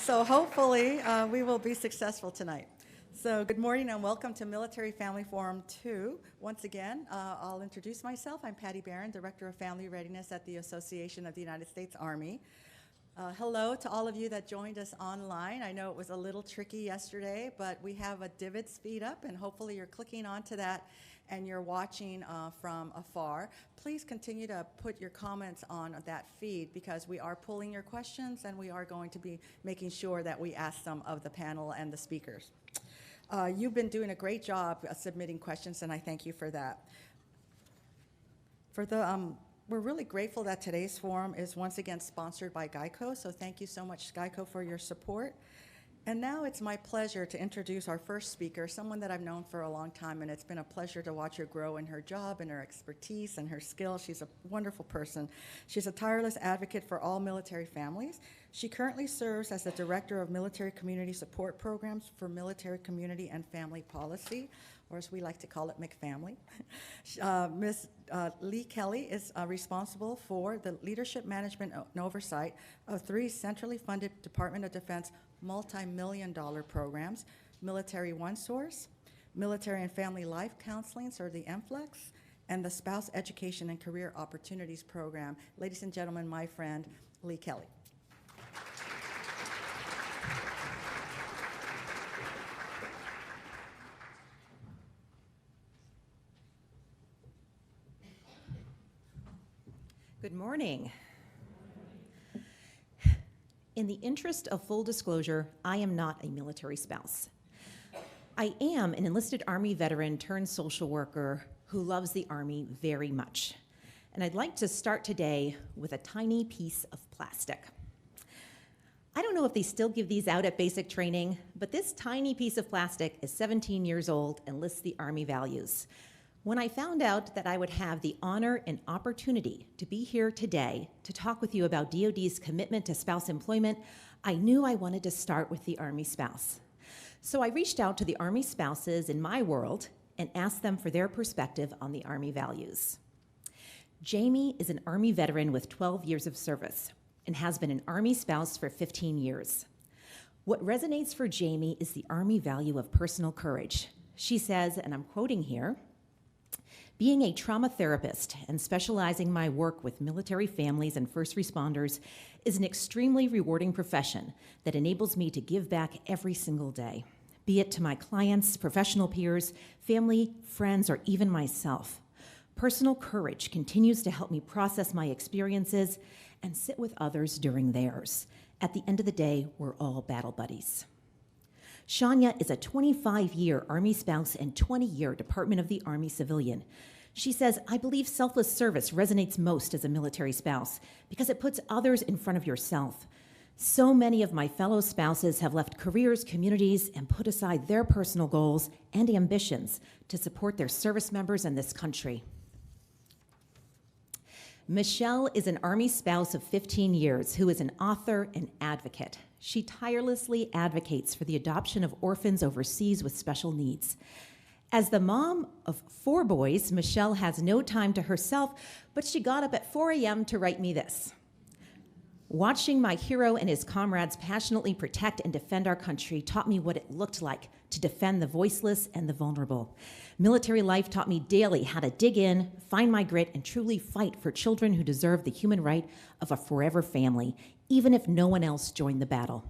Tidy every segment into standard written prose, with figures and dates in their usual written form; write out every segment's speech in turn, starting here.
So hopefully we will be successful tonight. So good morning and welcome to Military Family Forum 2. Once again, I'll introduce myself. I'm Patty Barron, Director of Family Readiness at the Association of the United States Army. Hello to all of you that joined us online. I know it was a little tricky yesterday, but we have a Divots feed up, and hopefully you're clicking onto that and you're watching from afar. Please continue to put your comments on that feed because we are pulling your questions and we are going to be making sure that we ask some of the panel and the speakers. You've been doing a great job submitting questions, and I thank you for that. We're really grateful that today's forum is once again sponsored by GEICO, so thank you so much, GEICO, for your support. And now it's my pleasure to introduce our first speaker, someone that I've known for a long time, and it's been a pleasure to watch her grow in her job and her expertise and her skills. She's a wonderful person. She's a tireless advocate for all military families. She currently serves as the Director of Military Community Support Programs for Military Community and Family Policy, or as we like to call it, McFamily. Ms. Lee Kelly is responsible for the leadership management and oversight of 3 centrally funded Department of Defense multi-million-dollar programs: Military One Source, Military and Family Life Counseling, or the MFLEX, and the Spouse Education and Career Opportunities Program. Ladies and gentlemen, my friend, Lee Kelly. Good morning. In the interest of full disclosure, I am not a military spouse. I am an enlisted Army veteran turned social worker who loves the Army very much. And I'd like to start today with a tiny piece of plastic. I don't know if they still give these out at basic training, but this tiny piece of plastic is 17 years old and lists the Army values. When I found out that I would have the honor and opportunity to be here today to talk with you about DoD's commitment to spouse employment, I knew I wanted to start with the Army spouse. So I reached out to the Army spouses in my world and asked them for their perspective on the Army values. Jamie is an Army veteran with 12 years of service and has been an Army spouse for 15 years. What resonates for Jamie is the Army value of personal courage. She says, and I'm quoting here, "Being a trauma therapist and specializing my work with military families and first responders is an extremely rewarding profession that enables me to give back every single day, be it to my clients, professional peers, family, friends, or even myself. Personal courage continues to help me process my experiences and sit with others during theirs. At the end of the day, we're all battle buddies." Shania is a 25-year Army spouse and 20-year Department of the Army civilian. She says, "I believe selfless service resonates most as a military spouse because it puts others in front of yourself. So many of my fellow spouses have left careers, communities, and put aside their personal goals and ambitions to support their service members in this country." Michelle is an Army spouse of 15 years who is an author and advocate. She tirelessly advocates for the adoption of orphans overseas with special needs. As the mom of 4 boys, Michelle has no time to herself, but she got up at 4 a.m. to write me this. "Watching my hero and his comrades passionately protect and defend our country taught me what it looked like to defend the voiceless and the vulnerable. Military life taught me daily how to dig in, find my grit, and truly fight for children who deserve the human right of a forever family, even if no one else joined the battle.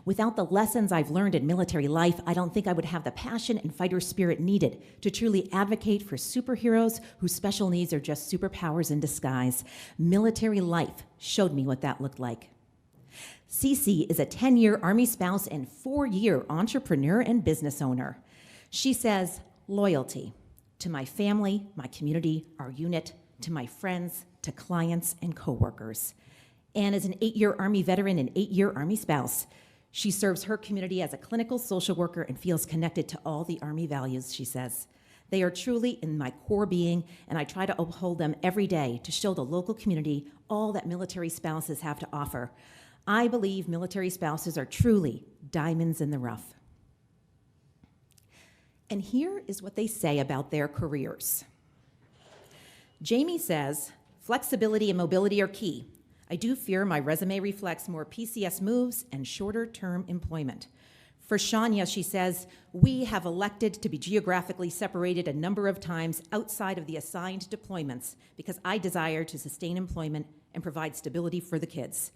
Without the lessons I've learned in military life, I don't think I would have the passion and fighter spirit needed to truly advocate for superheroes whose special needs are just superpowers in disguise. Military life showed me what that looked like." Cece is a 10-year Army spouse and 4-year entrepreneur and business owner. She says, "Loyalty to my family, my community, our unit, to my friends, to clients, and coworkers." Anne is an 8-year Army veteran and 8-year Army spouse. She serves her community as a clinical social worker and feels connected to all the Army values, she says. "They are truly in my core being, and I try to uphold them every day to show the local community all that military spouses have to offer. I believe military spouses are truly diamonds in the rough." And here is what they say about their careers. Jamie says, "Flexibility and mobility are key. I do fear my resume reflects more PCS moves and shorter-term employment. For Shania, she says, we have elected to be geographically separated a number of times outside of the assigned deployments because I desire to sustain employment and provide stability for the kids.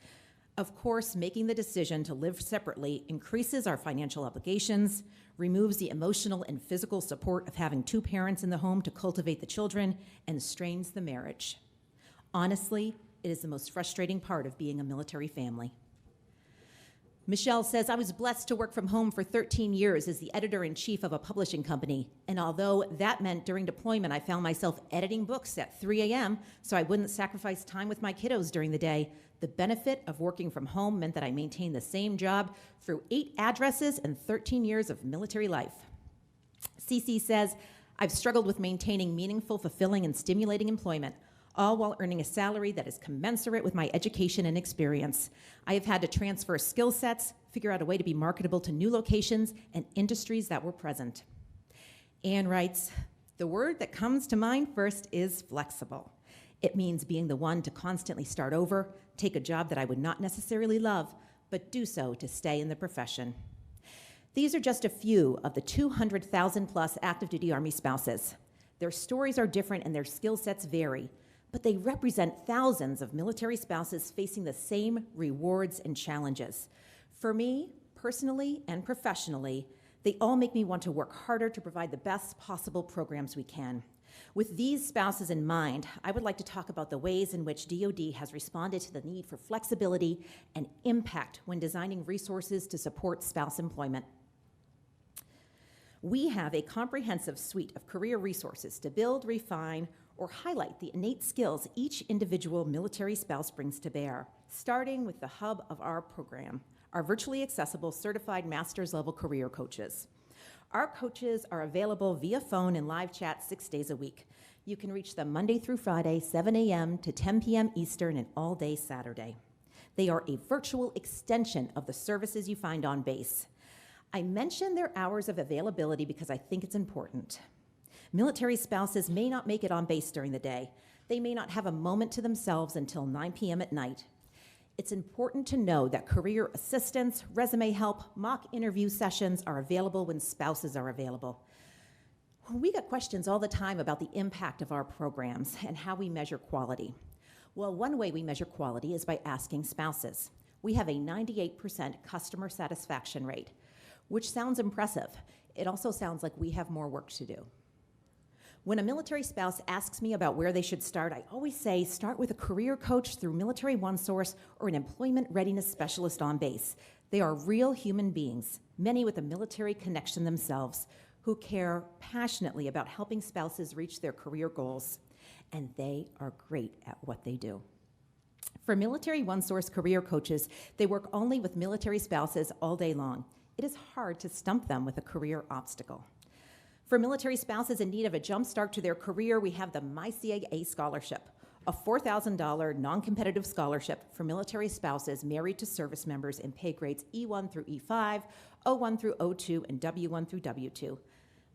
Of course, making the decision to live separately increases our financial obligations, removes the emotional and physical support of having two parents in the home to cultivate the children, and strains the marriage. Honestly, it is the most frustrating part of being a military family. Michelle says, I was blessed to work from home for 13 years as the editor-in-chief of a publishing company, and although that meant during deployment I found myself editing books at 3 a.m. so I wouldn't sacrifice time with my kiddos during the day, the benefit of working from home meant that I maintained the same job through 8 addresses and 13 years of military life. CC says, I've struggled with maintaining meaningful, fulfilling, and stimulating employment, all while earning a salary that is commensurate with my education and experience. I have had to transfer skill sets, figure out a way to be marketable to new locations and industries that were present. Anne writes, the word that comes to mind first is flexible. It means being the one to constantly start over, take a job that I would not necessarily love, but do so to stay in the profession. These are just a few of the 200,000 plus active duty Army spouses. Their stories are different and their skill sets vary, but they represent thousands of military spouses facing the same rewards and challenges. For me, personally and professionally, they all make me want to work harder to provide the best possible programs we can. With these spouses in mind, I would like to talk about the ways in which DoD has responded to the need for flexibility and impact when designing resources to support spouse employment. We have a comprehensive suite of career resources to build, refine, or highlight the innate skills each individual military spouse brings to bear, starting with the hub of our program, our virtually accessible certified master's level career coaches. Our coaches are available via phone and live chat 6 days a week. You can reach them Monday through Friday, 7 a.m. to 10 p.m. Eastern and all day Saturday. They are a virtual extension of the services you find on base. I mention their hours of availability because I think it's important. Military spouses may not make it on base during the day. They may not have a moment to themselves until 9 p.m. at night. It's important to know that career assistance, resume help, mock interview sessions are available when spouses are available. We get questions all the time about the impact of our programs and how we measure quality. Well, one way we measure quality is by asking spouses. We have a 98% customer satisfaction rate, which sounds impressive. It also sounds like we have more work to do. When a military spouse asks me about where they should start, I always say start with a career coach through Military OneSource or an employment readiness specialist on base. They are real human beings, many with a military connection themselves, who care passionately about helping spouses reach their career goals, and they are great at what they do. For Military OneSource career coaches, they work only with military spouses all day long. It is hard to stump them with a career obstacle. For military spouses in need of a jump start to their career, we have the MyCAA Scholarship, a $4,000 non-competitive scholarship for military spouses married to service members in pay grades E1 through E5, O1 through O2, and W1 through W2.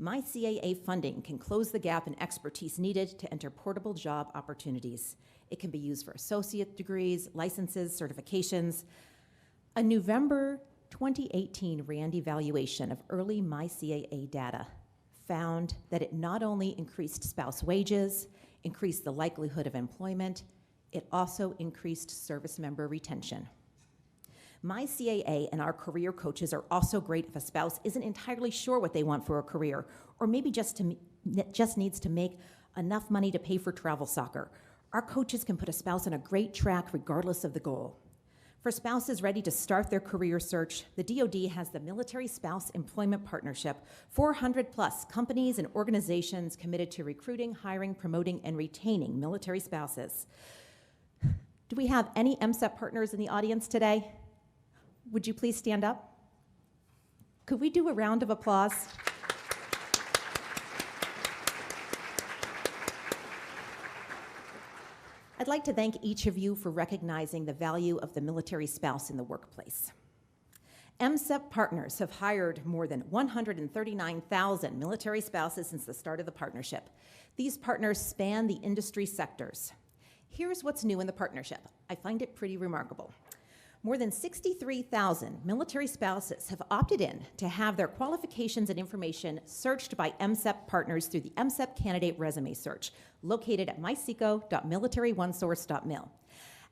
MyCAA funding can close the gap in expertise needed to enter portable job opportunities. It can be used for associate degrees, licenses, certifications. A November 2018 RAND evaluation of early MyCAA data found that it not only increased spouse wages, increased the likelihood of employment, it also increased service member retention. MyCAA and our career coaches are also great if a spouse isn't entirely sure what they want for a career, or maybe just needs to make enough money to pay for travel soccer. Our coaches can put a spouse on a great track regardless of the goal. For spouses ready to start their career search, the DoD has the Military Spouse Employment Partnership, 400 plus companies and organizations committed to recruiting, hiring, promoting, and retaining military spouses. Do we have any MSEP partners in the audience today? Would you please stand up? Could we do a round of applause? I'd like to thank each of you for recognizing the value of the military spouse in the workplace. MSEP partners have hired more than 139,000 military spouses since the start of the partnership. These partners span the industry sectors: Here's what's new in the partnership. I find it pretty remarkable. More than 63,000 military spouses have opted in to have their qualifications and information searched by MSEP partners through the MSEP candidate resume search, located at myseco.militaryonesource.mil.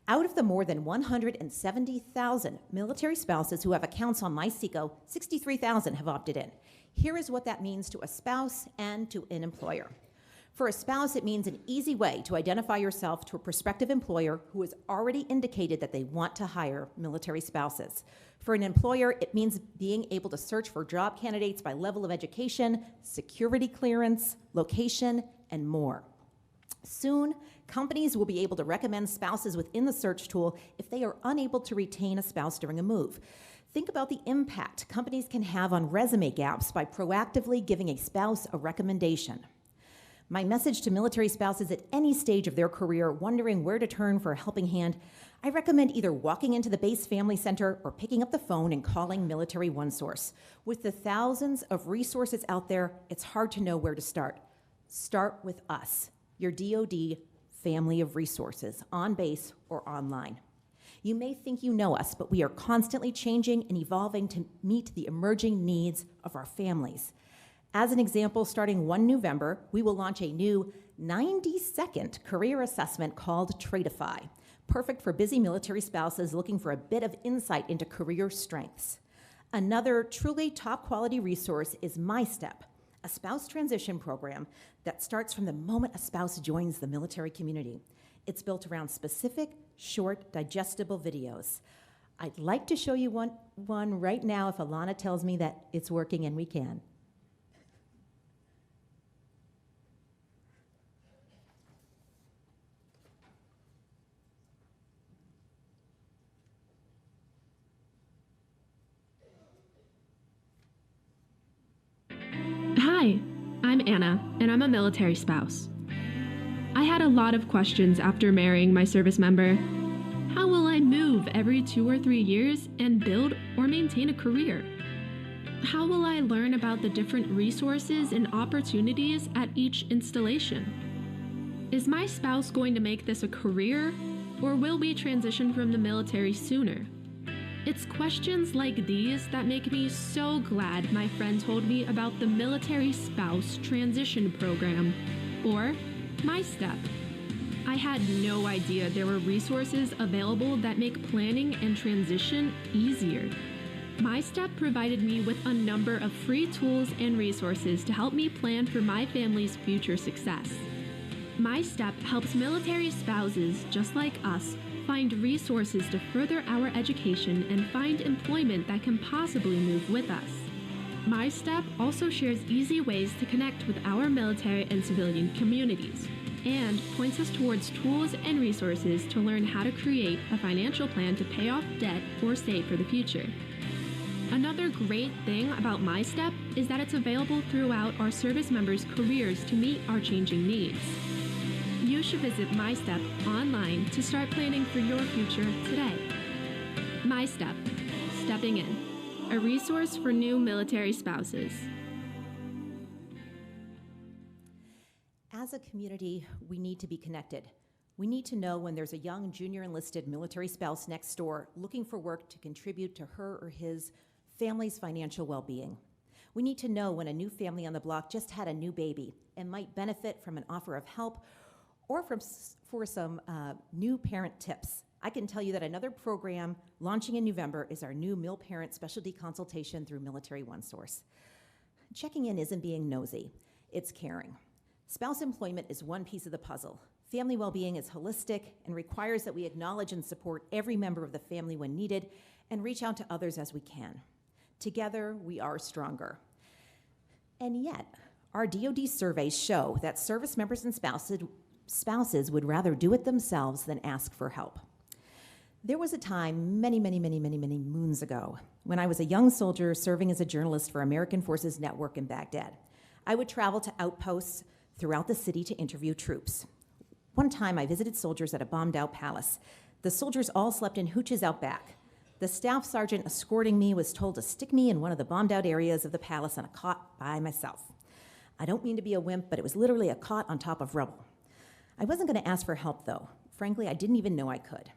Out of the more than 170,000 military spouses who have accounts on MySeco, 63,000 have opted in. Here is what that means to a spouse and to an employer. For a spouse, it means an easy way to identify yourself to a prospective employer who has already indicated that they want to hire military spouses. For an employer, it means being able to search for job candidates by level of education, security clearance, location, and more. Soon, companies will be able to recommend spouses within the search tool if they are unable to retain a spouse during a move. Think about the impact companies can have on resume gaps by proactively giving a spouse a recommendation. My message to military spouses at any stage of their career wondering where to turn for a helping hand, I recommend either walking into the base family center or picking up the phone and calling Military OneSource. With the thousands of resources out there, it's hard to know where to start. Start with us, your DoD family of resources, on base or online. You may think you know us, but we are constantly changing and evolving to meet the emerging needs of our families. As an example, starting 1 November, we will launch a new 90-second career assessment called Tradify, perfect for busy military spouses looking for a bit of insight into career strengths. Another truly top-quality resource is MyStep, a spouse transition program that starts from the moment a spouse joins the military community. It's built around specific, short, digestible videos. I'd like to show you one right now if Alana tells me that it's working, and we can. Hi, I'm Anna, and I'm a military spouse. I had a lot of questions after marrying my service member. How will I move every 2 or 3 years and build or maintain a career? How will I learn about the different resources and opportunities at each installation? Is my spouse going to make this a career, or will we transition from the military sooner? It's questions like these that make me so glad my friend told me about the Military Spouse Transition Program, or MyStep. I had no idea there were resources available that make planning and transition easier. MyStep provided me with a number of free tools and resources to help me plan for my family's future success. MyStep helps military spouses just like us find resources to further our education and find employment that can possibly move with us. MyStep also shares easy ways to connect with our military and civilian communities, and points us towards tools and resources to learn how to create a financial plan to pay off debt or save for the future. Another great thing about MyStep is that it's available throughout our service members' careers to meet our changing needs. You should visit MyStep online to start planning for your future today. MyStep, stepping in, a resource for new military spouses. As a community, we need to be connected. We need to know when there's a young junior enlisted military spouse next door looking for work to contribute to her or his family's financial well-being. We need to know when a new family on the block just had a new baby and might benefit from an offer of help or for some new parent tips. I can tell you that another program launching in November is our new Mil Parent Specialty Consultation through Military OneSource. Checking in isn't being nosy, it's caring. Spouse employment is one piece of the puzzle. Family well-being is holistic and requires that we acknowledge and support every member of the family when needed and reach out to others as we can. Together, we are stronger. And yet, our DoD surveys show that service members and spouses would rather do it themselves than ask for help. There was a time many moons ago when I was a young soldier serving as a journalist for American Forces Network in Baghdad. I would travel to outposts throughout the city to interview troops. One time I visited soldiers at a bombed out palace. The soldiers all slept in hooches out back. The staff sergeant escorting me was told to stick me in one of the bombed out areas of the palace on a cot by myself. I don't mean to be a wimp, but it was literally a cot on top of rubble. I wasn't going to ask for help, though. Frankly, I didn't even know I could.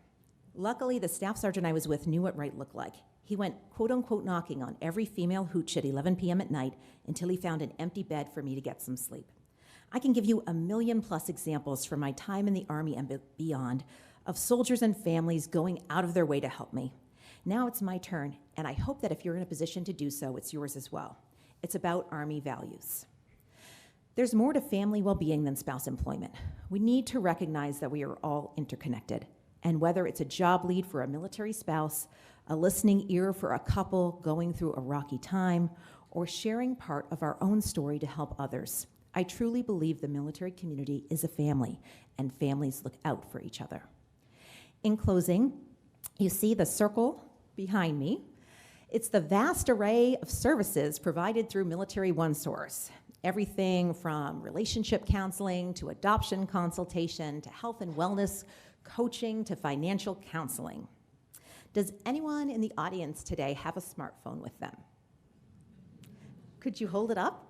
Luckily, the staff sergeant I was with knew what right looked like. He went quote-unquote knocking on every female hooch at 11 p.m. at night until he found an empty bed for me to get some sleep. I can give you a million plus examples from my time in the Army and beyond of soldiers and families going out of their way to help me. Now it's my turn, and I hope that if you're in a position to do so, it's yours as well. It's about Army values. There's more to family well-being than spouse employment. We need to recognize that we are all interconnected, and whether it's a job lead for a military spouse, a listening ear for a couple going through a rocky time, or sharing part of our own story to help others, I truly believe the military community is a family, and families look out for each other. In closing, you see the circle behind me. It's the vast array of services provided through Military OneSource. Everything from relationship counseling to adoption consultation to health and wellness coaching to financial counseling. Does anyone in the audience today have a smartphone with them? Could you hold it up?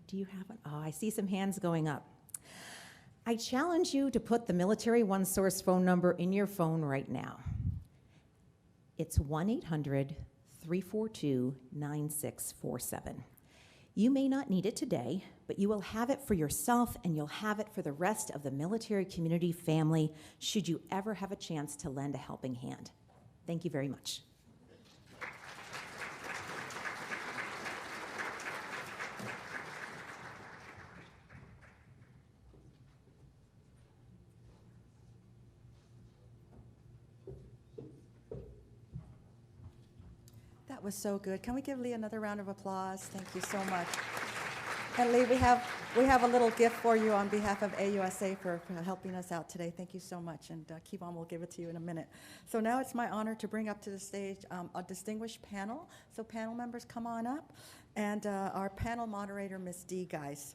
Do you have it? Oh, I see some hands going up. I challenge you to put the Military OneSource phone number in your phone right now. It's 1-800-342-9647. You may not need it today, but you will have it for yourself and you'll have it for the rest of the military community family should you ever have a chance to lend a helping hand. Thank you very much. That was so good. Can we give Lee another round of applause? Thank you so much. And Lee, we have a little gift for you on behalf of AUSA for helping us out today. Thank you so much. And Kevon will give it to you in a minute. So now it's my honor to bring up to the stage a distinguished panel. So panel members, come on up. And our panel moderator, Ms. Dee Geis.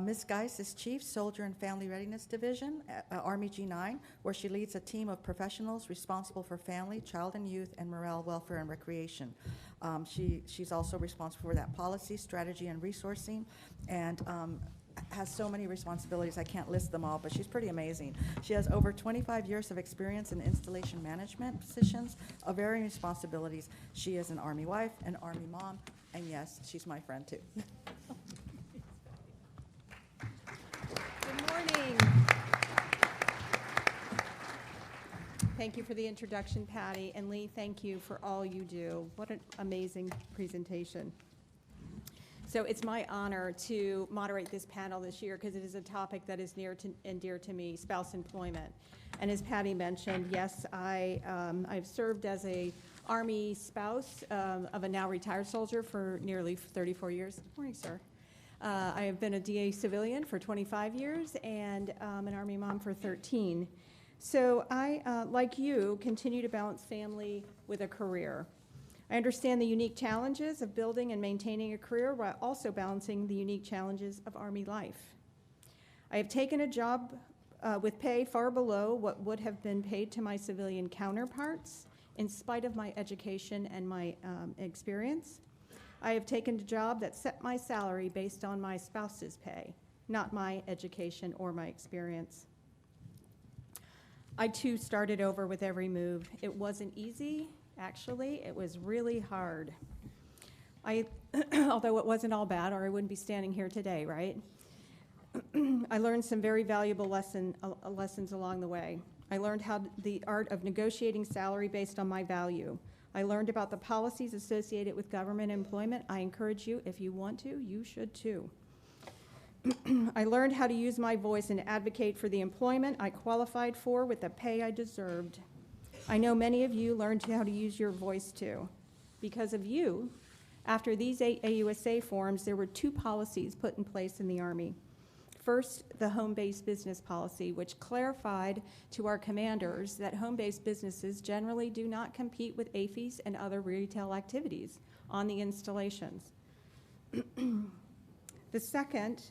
Ms. Geis is Chief Soldier and Family Readiness Division at Army G9, where she leads a team of professionals responsible for family, child and youth, and morale, welfare, and recreation. She's also responsible for that policy, strategy, and resourcing, and has so many responsibilities. I can't list them all, but she's pretty amazing. She has over 25 years of experience in installation management positions of varying responsibilities. She is an Army wife, an Army mom, and yes, she's my friend too. Good morning. Thank you for the introduction, Patty. And Lee, thank you for all you do. What an amazing presentation. So it's my honor to moderate this panel this year because it is a topic that is near to and dear to me, spouse employment. And as Patty mentioned, yes, I've served as a Army spouse of a now retired soldier for nearly 34 years. Good morning, sir. I have been a DA civilian for 25 years and an Army mom for 13. So I, like you, continue to balance family with a career. I understand the unique challenges of building and maintaining a career while also balancing the unique challenges of Army life. I have taken a job with pay far below what would have been paid to my civilian counterparts in spite of my education and my experience. I have taken a job that set my salary based on my spouse's pay, not my education or my experience. I too started over with every move. It wasn't easy, actually. It was really hard. Although it wasn't all bad, or I wouldn't be standing here today, right? I learned some very valuable lessons along the way. I learned the art of negotiating salary based on my value. I learned about the policies associated with government employment. I encourage you, if you want to, you should too. I learned how to use my voice and advocate for the employment I qualified for with the pay I deserved. I know many of you learned how to use your voice too. Because of you, after these 8 AUSA forms, there were 2 policies put in place in the Army. First, the home-based business policy, which clarified to our commanders that home-based businesses generally do not compete with AFIs and other retail activities on the installations. The second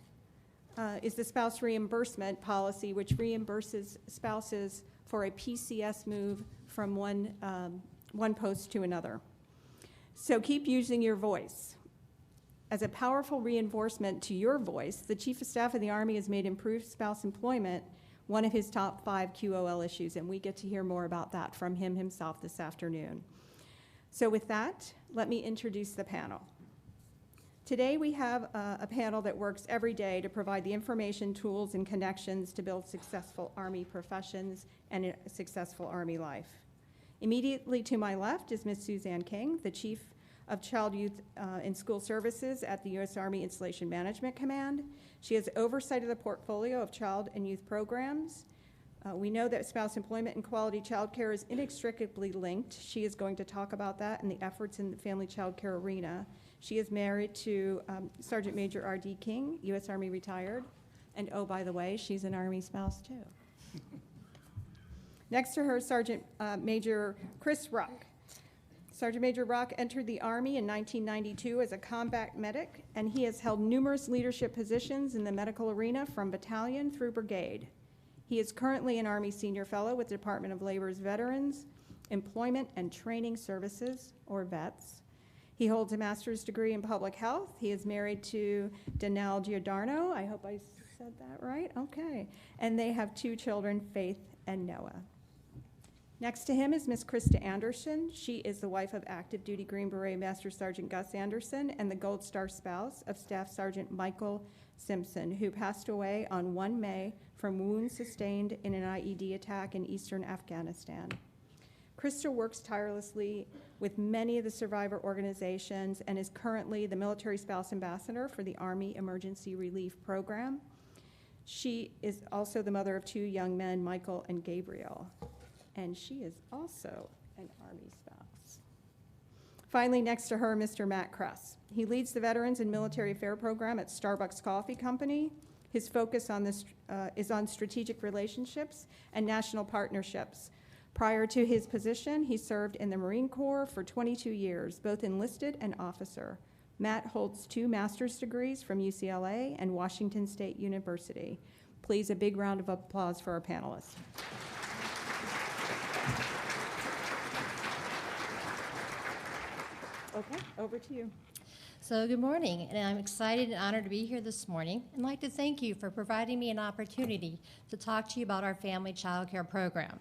is the spouse reimbursement policy, which reimburses spouses for a PCS move from one post to another. So keep using your voice. As a powerful reinforcement to your voice, the Chief of Staff of the Army has made improved spouse employment one of his top 5 QOL issues, and we get to hear more about that from him himself this afternoon. So with that, let me introduce the panel. Today we have a panel that works every day to provide the information, tools, and connections to build successful Army professions and a successful Army life. Immediately to my left is Ms. Suzanne King, the Chief of Child, Youth, and School Services at the U.S. Army Installation Management Command. She has oversight of the portfolio of child and youth programs. We know that spouse employment and quality child care is inextricably linked. She is going to talk about that and the efforts in the family child care arena. She is married to Sergeant Major R.D. King, U.S. Army retired. And oh, by the way, she's an Army spouse too. Next to her, Sergeant Major Chris Ruck. Sergeant Major Ruck entered the Army in 1992 as a combat medic, and he has held numerous leadership positions in the medical arena from battalion through brigade. He is currently an Army Senior Fellow with the Department of Labor's Veterans Employment and Training Services, or VETS. He holds a master's degree in public health. He is married to Danelle Giordano. I hope I said that right. Okay. And they have 2 children, Faith and Noah. Next to him is Miss Krista Anderson. She is the wife of active duty Green Beret Master Sergeant Gus Anderson and the Gold Star spouse of Staff Sergeant Michael Simpson, who passed away on 1 May from wounds sustained in an IED attack in eastern Afghanistan. Krista works tirelessly with many of the survivor organizations and is currently the Military Spouse Ambassador for the Army Emergency Relief Program. She is also the mother of 2 young men, Michael and Gabriel, and she is also an Army spouse. Finally, next to her, Mr. Matt Kress. He leads the Veterans and Military Affair Program at Starbucks Coffee Company. His focus on this is on strategic relationships and national partnerships. Prior to his position, he served in the Marine Corps for 22 years, both enlisted and officer. Matt holds 2 master's degrees from UCLA and Washington State University. Please, a big round of applause for our panelists. Okay, over to you. So good morning, and I'm excited and honored to be here this morning, and I'd like to thank you for providing me an opportunity to talk to you about our family child care program.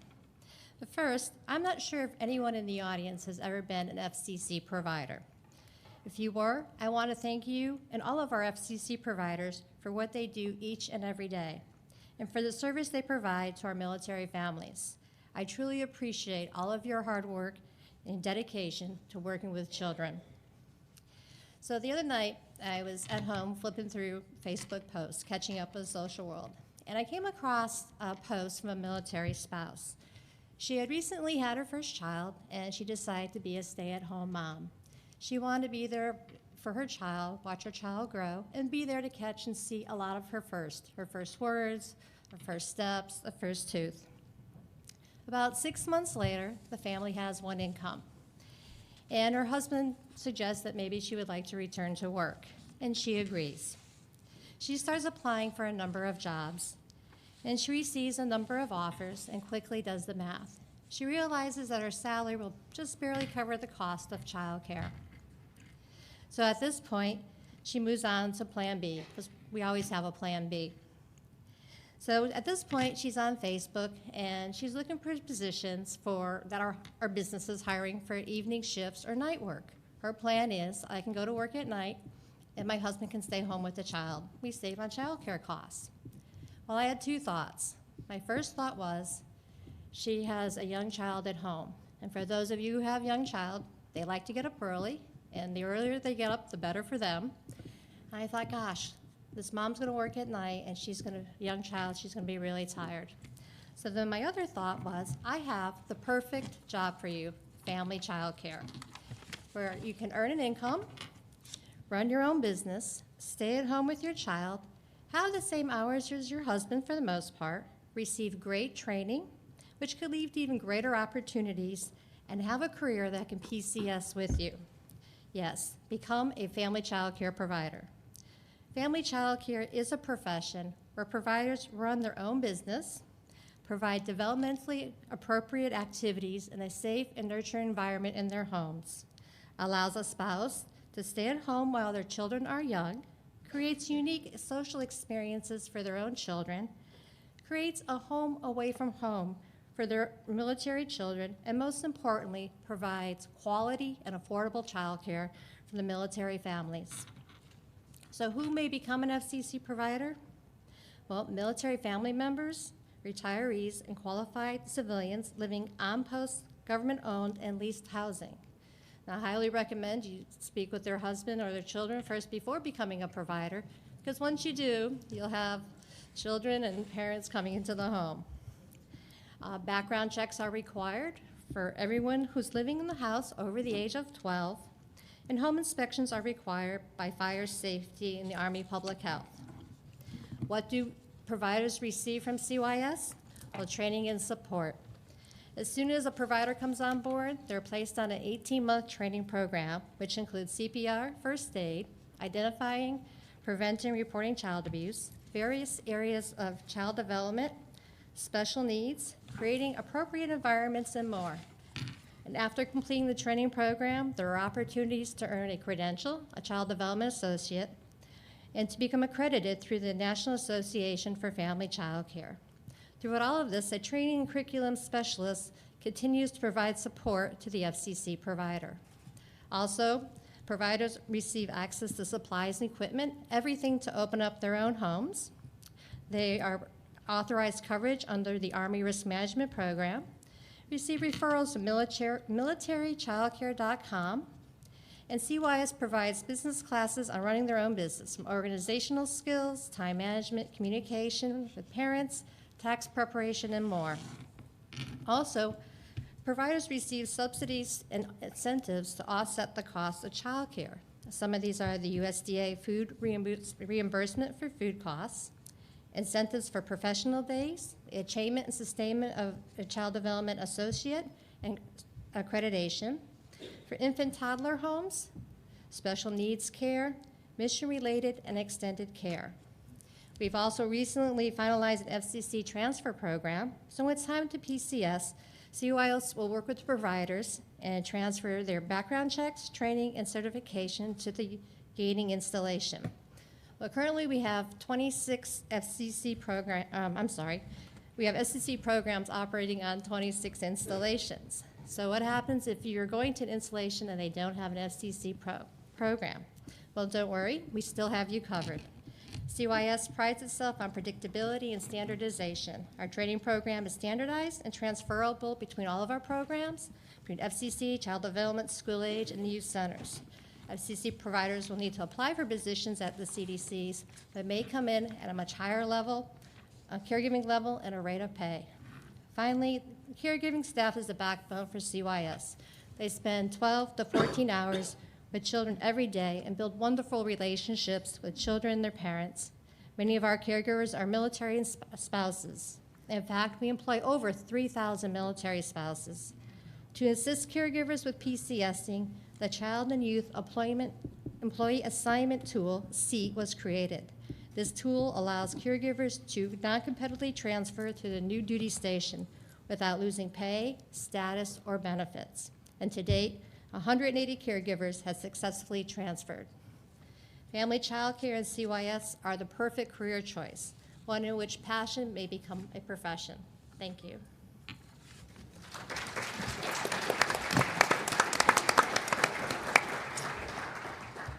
But first, I'm not sure if anyone in the audience has ever been an FCC provider. If you were, I want to thank you and all of our FCC providers for what they do each and every day, and for the service they provide to our military families. I truly appreciate all of your hard work and dedication to working with children. So the other night, I was at home flipping through Facebook posts, catching up with the social world, and I came across a post from a military spouse. She had recently had her first child, and she decided to be a stay-at-home mom. She wanted to be there for her child, watch her child grow, and be there to catch and see a lot of her first words, her first steps, the first tooth. About 6 months later, the family has 1 income. And her husband suggests that maybe she would like to return to work, and she agrees. She starts applying for a number of jobs, and she receives a number of offers and quickly does the math. She realizes that her salary will just barely cover the cost of childcare. So at this point, she moves on to Plan B, because we always have a Plan B. So at this point, she's on Facebook, and she's looking for positions that our business is hiring for evening shifts or night work. Her plan is, I can go to work at night, and my husband can stay home with the child. We save on childcare costs. Well, I had 2 thoughts. My first thought was, she has a young child at home. And for those of you who have young child, they like to get up early, and the earlier they get up, the better for them. And I thought, gosh, this mom's gonna work at night, and she's gonna be really tired. So then my other thought was, I have the perfect job for you, family child care, where you can earn an income, run your own business, stay at home with your child, have the same hours as your husband for the most part, receive great training, which could lead to even greater opportunities, and have a career that can PCS with you. Yes, become a family child care provider. Family child care is a profession where providers run their own business, provide developmentally appropriate activities in a safe and nurturing environment in their homes, allows a spouse to stay at home while their children are young, creates unique social experiences for their own children, creates a home away from home for their military children, and most importantly, provides quality and affordable childcare for the military families. So who may become an FCC provider? Well, military family members, retirees, and qualified civilians living on post, government-owned and leased housing. Now, I highly recommend you speak with their husband or their children first before becoming a provider, because once you do, you'll have children and parents coming into the home. Background checks are required for everyone who's living in the house over the age of 12, and home inspections are required by fire safety and the Army Public Health. What do providers receive from CYS? Well, training and support. As soon as a provider comes on board, they're placed on an 18-month training program, which includes CPR, first aid, identifying, preventing, reporting child abuse, various areas of child development, special needs, creating appropriate environments, and more. And after completing the training program, there are opportunities to earn a credential, a Child Development Associate, and to become accredited through the National Association for Family Child Care. Throughout all of this, a training and curriculum specialist continues to provide support to the FCC provider. Also, providers receive access to supplies and equipment, everything to open up their own homes. They are authorized coverage under the Army Risk Management Program, receive referrals to militarychildcare.com, and CYS provides business classes on running their own business, from organizational skills, time management, communication with parents, tax preparation, and more. Also, providers receive subsidies and incentives to offset the cost of childcare. Some of these are the USDA food reimbursement for food costs, incentives for professional days, the achievement and sustainment of a Child Development Associate and accreditation, for infant toddler homes, special needs care, mission-related and extended care. We've also recently finalized an FCC transfer program, so when it's time to PCS, CYS will work with the providers and transfer their background checks, training, and certification to the gaining installation. Well, currently we have 26 FCC programs operating on 26 installations. So what happens if you're going to an installation and they don't have an FCC program? Well, don't worry, we still have you covered. CYS prides itself on predictability and standardization. Our training program is standardized and transferable between all of our programs, between FCC, Child Development, School Age, and the youth centers. FCC providers will need to apply for positions at the CDCs, but may come in at a much higher level, a caregiving level, and a rate of pay. Finally, caregiving staff is the backbone for CYS. They spend 12 to 14 hours with children every day and build wonderful relationships with children and their parents. Many of our caregivers are military and spouses. In fact, we employ over 3,000 military spouses. To assist caregivers with PCSing, the Child and Youth Employee Assignment Tool, SEAT, was created. This tool allows caregivers to non-competitively transfer to the new duty station without losing pay, status, or benefits. And to date, 180 caregivers have successfully transferred. Family child care and CYS are the perfect career choice, one in which passion may become a profession. Thank you.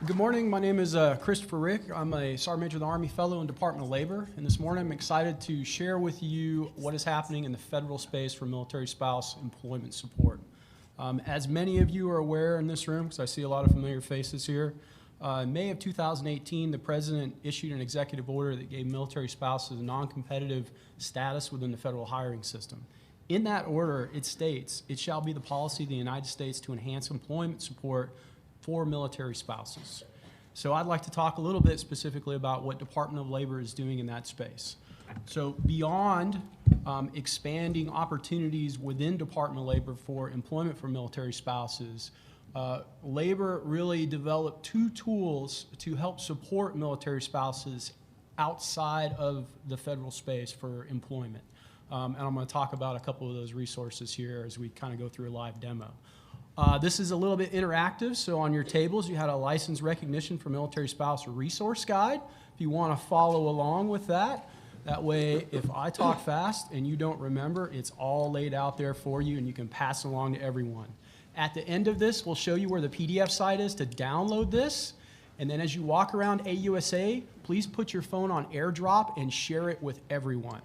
Good morning. My name is Christopher Rick. I'm a Sergeant Major of the Army Fellow in Department of Labor, and this morning I'm excited to share with you what is happening in the federal space for military spouse employment support. As many of you are aware in this room, because I see a lot of familiar faces here, in May of 2018, the President issued an executive order that gave military spouses a non-competitive status within the federal hiring system. In that order, it states, it shall be the policy of the United States to enhance employment support for military spouses. So I'd like to talk a little bit specifically about what Department of Labor is doing in that space. So beyond expanding opportunities within Department of Labor for employment for military spouses, Labor really developed two tools to help support military spouses outside of the federal space for employment. And I'm going to talk about a couple of those resources here as we kind of go through a live demo. This is a little bit interactive, so on your tables you had a license recognition for military spouse resource guide if you want to follow along with that. That way, if I talk fast and you don't remember, it's all laid out there for you and you can pass it along to everyone. At the end of this, we'll show you where the PDF site is to download this. And then as you walk around AUSA, please put your phone on AirDrop and share it with everyone.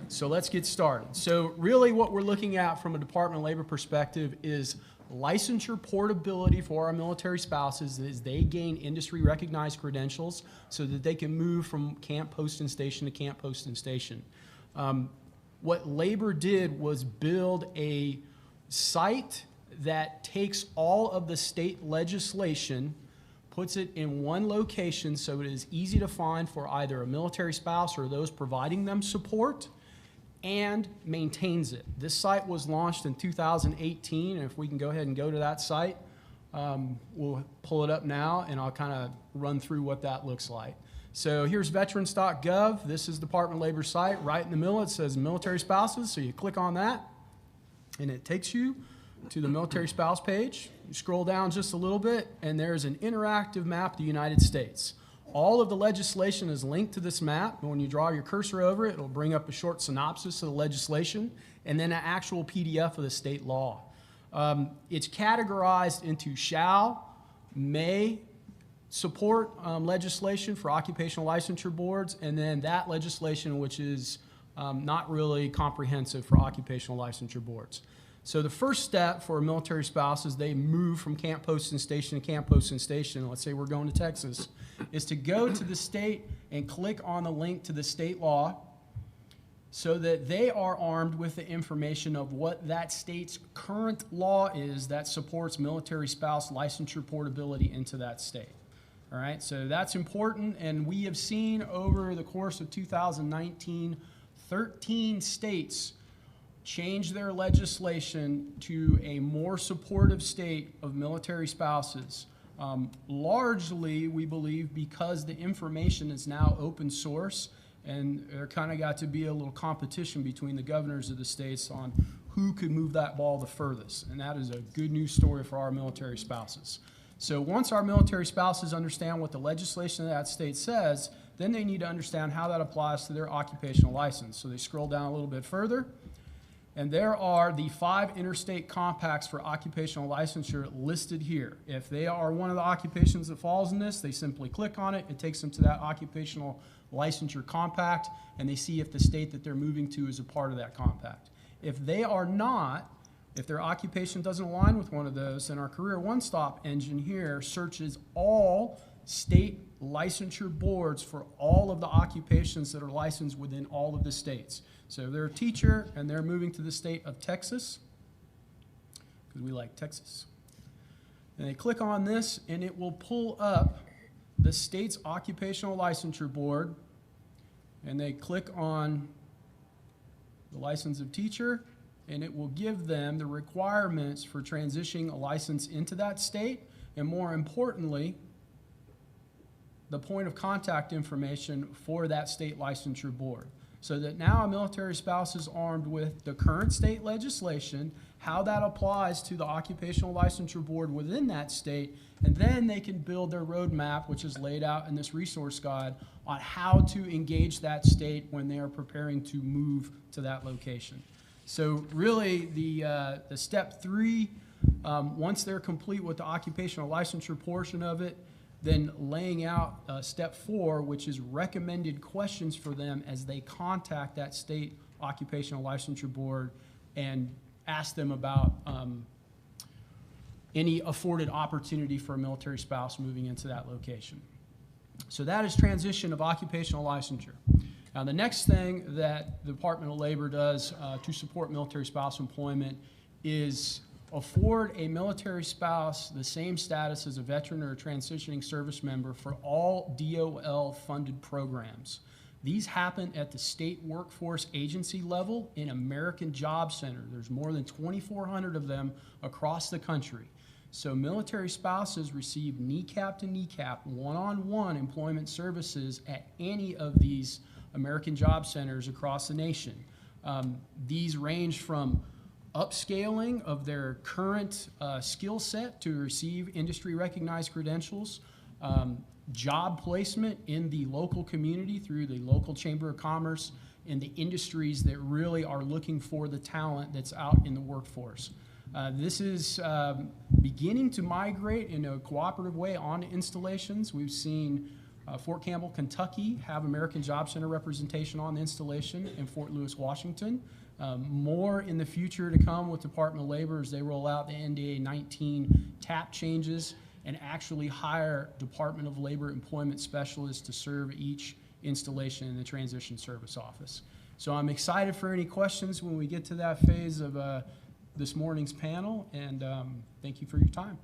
So let's get started. So really what we're looking at from a Department of Labor perspective is licensure portability for our military spouses as they gain industry recognized credentials so that they can move from camp, post, and station to camp, post, and station. What Labor did was build a site that takes all of the state legislation, puts it in one location so it is easy to find for either a military spouse or those providing them support, and maintains it. This site was launched in 2018, and if we can go ahead and go to that site, we'll pull it up now, and I'll kind of run through what that looks like. So here's veterans.gov. This is Department of Labor site. Right in the middle, it says military spouses, so you click on that, and it takes you to the military spouse page. You scroll down just a little bit, and there's an interactive map of the United States. All of the legislation is linked to this map, and when you draw your cursor over it, it'll bring up a short synopsis of the legislation and then an actual PDF of the state law. It's categorized into shall, may support legislation for occupational licensure boards, and then that legislation which is not really comprehensive for occupational licensure boards. So the first step for a military spouse is they move from camp, post, and station to camp, post, and station. Let's say we're going to Texas, is to go to the state and click on the link to the state law so that they are armed with the information of what that state's current law is that supports military spouse licensure portability into that state. All right, so that's important, and we have seen over the course of 2019, 13 states change their legislation to a more supportive state of military spouses. Largely, we believe, because the information is now open source, and there kind of got to be a little competition between the governors of the states on who could move that ball the furthest, and that is a good news story for our military spouses. So once our military spouses understand what the legislation of that state says, then they need to understand how that applies to their occupational license. So they scroll down a little bit further, and there are the 5 interstate compacts for occupational licensure listed here. If they are one of the occupations that falls in this, they simply click on it. It takes them to that occupational licensure compact, and they see if the state that they're moving to is a part of that compact. If they are not, if their occupation doesn't align with one of those, then our Career One-Stop engine here searches all state licensure boards for all of the occupations that are licensed within all of the states. So if they're a teacher and they're moving to the state of Texas, because we like Texas, and they click on this, and it will pull up the state's occupational licensure board, and they click on the license of teacher, and it will give them the requirements for transitioning a license into that state, and more importantly, the point of contact information for that state licensure board. So that now a military spouse is armed with the current state legislation, how that applies to the occupational licensure board within that state, and then they can build their roadmap, which is laid out in this resource guide, on how to engage that state when they are preparing to move to that location. So really the step 3, once they're complete with the occupational licensure portion of it, then laying out step 4, which is recommended questions for them as they contact that state occupational licensure board and ask them about any afforded opportunity for a military spouse moving into that location. So that is transition of occupational licensure. Now the next thing that the Department of Labor does to support military spouse employment is afford a military spouse the same status as a veteran or a transitioning service member for all DOL-funded programs. These happen at the state workforce agency level in American Job Center. There's more than 2,400 of them across the country. So military spouses receive kneecap to kneecap, one-on-one employment services at any of these American Job Centers across the nation. These range from upscaling of their current skill set to receive industry recognized credentials, job placement in the local community through the local Chamber of Commerce and the industries that really are looking for the talent that's out in the workforce. This is beginning to migrate in a cooperative way on installations. We've seen Fort Campbell, Kentucky have American Job Center representation on the installation in Fort Lewis, Washington. More in the future to come with Department of Labor as they roll out the NDA 19 TAP changes and actually hire Department of Labor employment specialists to serve each installation in the Transition Service Office. So I'm excited for any questions when we get to that phase of this morning's panel, and thank you for your time.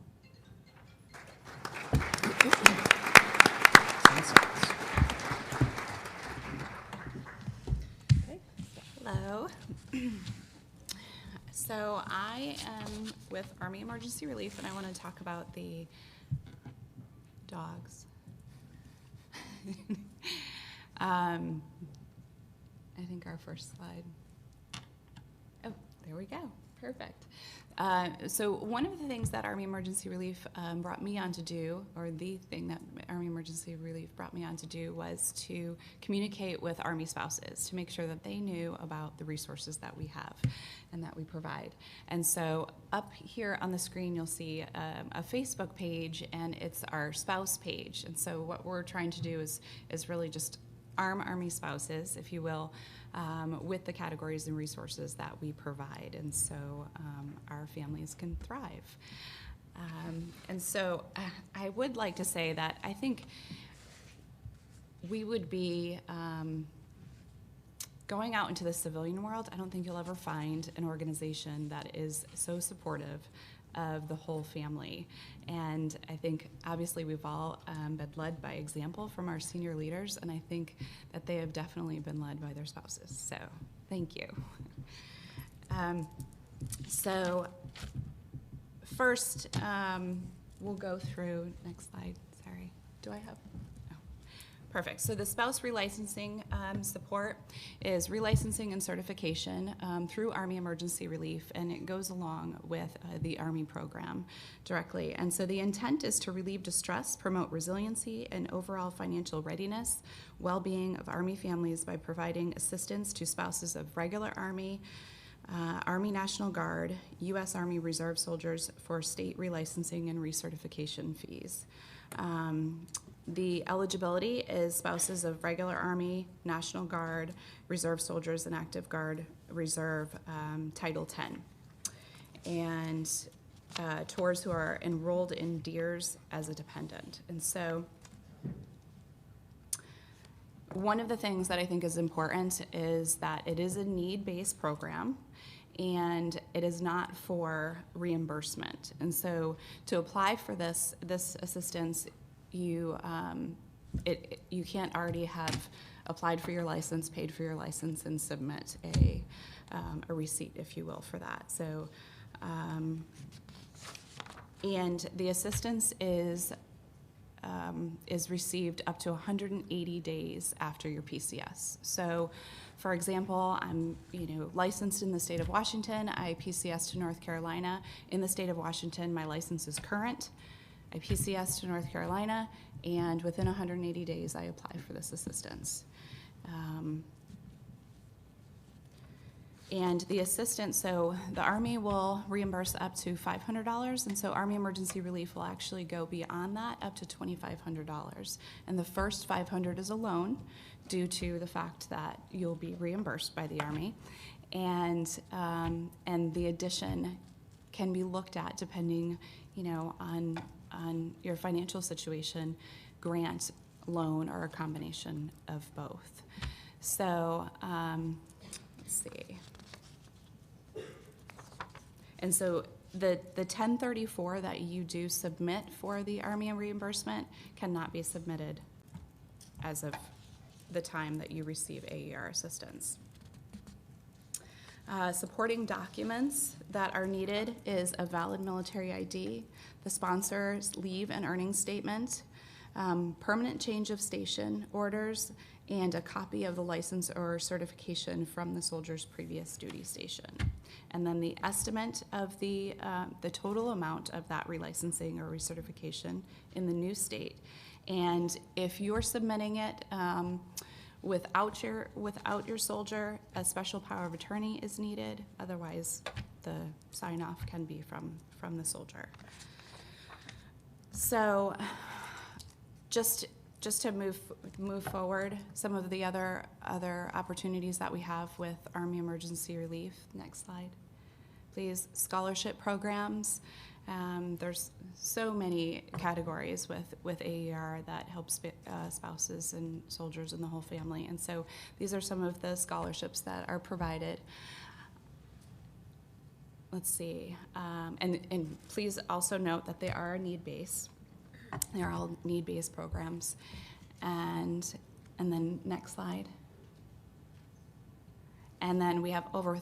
Hello. So I am with Army Emergency Relief, and I want to talk about the dogs. I think our first slide. Oh, there we go. Perfect. So one of the things that Army Emergency Relief brought me on to do, or the thing that Army Emergency Relief brought me on to do, was to communicate with Army spouses to make sure that they knew about the resources that we have and that we provide. And so up here on the screen you'll see a Facebook page, and it's our spouse page. And so what we're trying to do is really just arm Army spouses, if you will, with the categories and resources that we provide, and so our families can thrive. And so I would like to say that I think we would be going out into the civilian world. I don't think you'll ever find an organization that is so supportive of the whole family. And I think obviously we've all been led by example from our senior leaders, and I think that they have definitely been led by their spouses. So thank you. So first, we'll go through, next slide, sorry. Do I have? Perfect. So the spouse relicensing support is relicensing and certification through Army Emergency Relief, and it goes along with the Army program directly. And so the intent is to relieve distress, promote resiliency, and overall financial readiness, well-being of Army families by providing assistance to spouses of regular Army, Army National Guard, U.S. Army Reserve soldiers for state relicensing and recertification fees. The eligibility is spouses of regular Army, National Guard, Reserve soldiers, and Active Guard Reserve, Title 10. And tours who are enrolled in DEERS as a dependent. And so one of the things that I think is important is that it is a need-based program, and it is not for reimbursement. And so to apply for this assistance, you can't already have applied for your license, paid for your license, and submit a receipt, if you will, for that. So, and the assistance is received up to 180 days after your PCS. So, for example, I'm licensed in the state of Washington. I PCS to North Carolina. In the state of Washington, my license is current. I PCS to North Carolina, and within 180 days, I apply for this assistance. And the assistance, so the Army will reimburse up to $500, and so Army Emergency Relief will actually go beyond that up to $2,500. And the first $500 is a loan due to the fact that you'll be reimbursed by the Army, and the addition can be looked at depending, on your financial situation, grant, loan, or a combination of both. So let's see. And so the 1034 that you do submit for the Army reimbursement cannot be submitted as of the time that you receive AER assistance. Supporting documents that are needed is a valid military ID, the sponsor's leave and earnings statement, permanent change of station orders, and a copy of the license or certification from the soldier's previous duty station. And then the estimate of the total amount of that relicensing or recertification in the new state. And if you're submitting it without your soldier, a special power of attorney is needed. Otherwise, the sign-off can be from the soldier. So just to move forward, some of the other opportunities that we have with Army Emergency Relief. Next slide, please. Scholarship programs. There's so many categories with AER that helps spouses and soldiers and the whole family. And so these are some of the scholarships that are provided. Let's see. And please also note that they are need-based. They're all need-based programs. And then next slide. And then we have over